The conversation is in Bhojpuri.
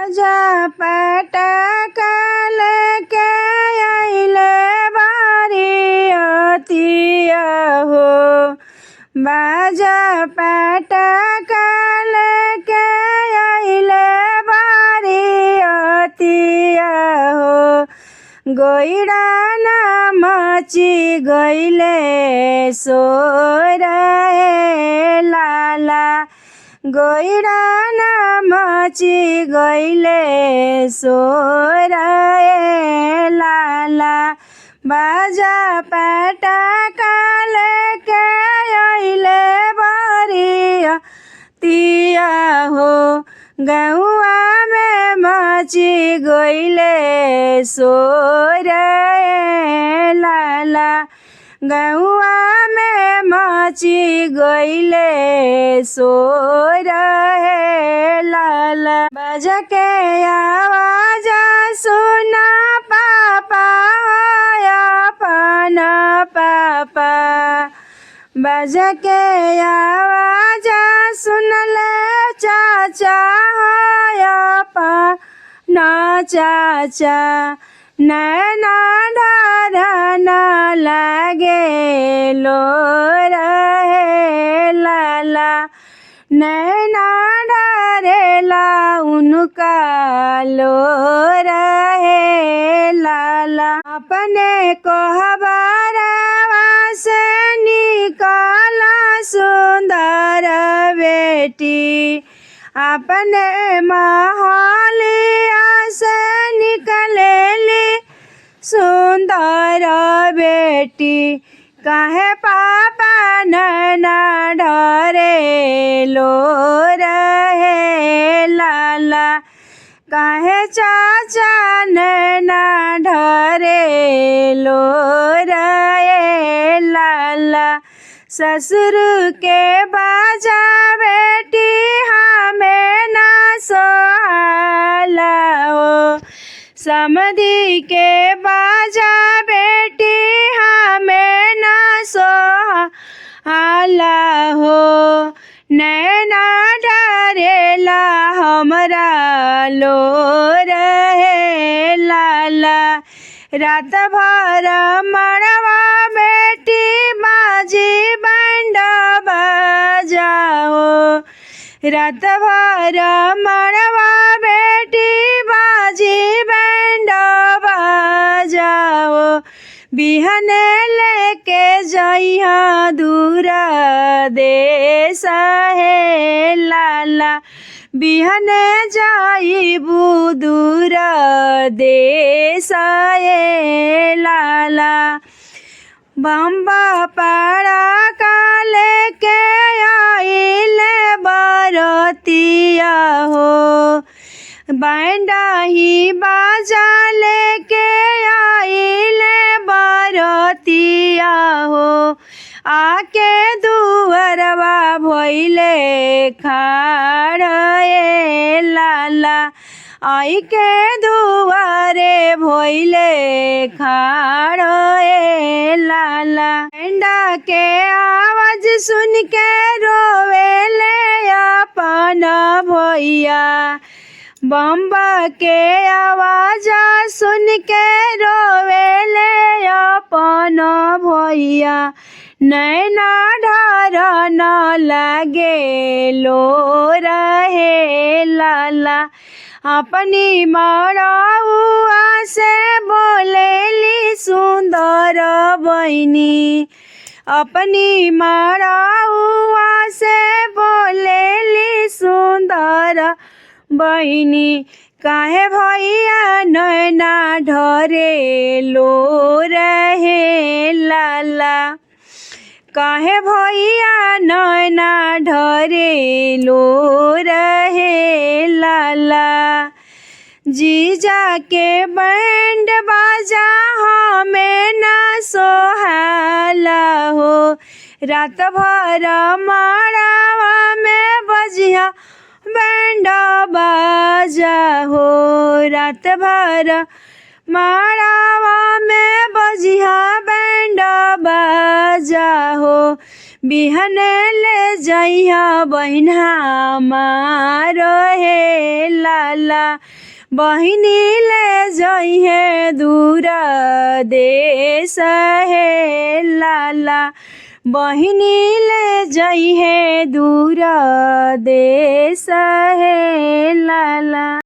बाजा पटकल के अइले बरियतिया हो। बाजा पटकल के अइले बरियतिया हो। गइड़ा मची गइले सोर लाला। गइड़ा मची गइले सोर लाला। बाजा पटकल के अइले बरियतिया हो। गौआ में मची गइले सोर लाला। गौआ में मची गइले सोर लाला। बाजा के आवाज सुना पापा अपन पापा। बाजा के आवाज सुनले चाचा अपन चाचा। नैना ढारन लागे लोर लाला। नैना ढारेला उनका लोर लाला। अपने कोहबरवा से निकाला सुंदर बेटी। अपने महलिया से निकलेली सुंदर बेटी। काहे पापा नैना ढरे लोर लाला। काहे चाचा नैना ढरे लोर लाला। ससुर के बाजा बेटी हमें ना सोहाला हो। समधी के बाजा बेटी हमें ना सोहाला हो। नैना डरेला हमरा लोर लाला। रात भर मड़वा बेटी बाजी बैंड बजाओ। रात भर मड़वा बेटी बाजी बैंड बजाओ। बिहने लेके जइहा दूर देश हे लाला। बिहने जाइबू दूर देश हे लाला। बम्बा पाड़ा काले के आइले बरतिया हो। बैंडा ही बाजा लेके आइले बरतिया हो। आके दुअरवा भइले खाड़ लाला। आई के दुआरे भइले खाड़ लाला। बैंडा के आवाज सुन के रोवेले अपन भैया। बम्बा के आवाज सुन के रोवेले अपन भैया। नैना ढारन लागे लोर लाला। अपनी मड़ौआ से बोलेली सुंदर बहिनी। अपनी मड़ौआ से बोलेली सुंदर बहिनी। काहे भैया नैना ढरे लोर लाला। काहे भैया नैना ढरे लोर लाला। जीजा के बैंड बाजा हमें ना सोहाला हो। रात भर मड़वा में बजिया बैंड बाजा हो। रात भर माड़ावा में बजिहा बैंड बाजा हो बिहने ले जइहा बहिना मारो हे लाला बहिनी ले जइहे दूर देश हे लाला बहिनी ले जइहे दूर देश हे लाला।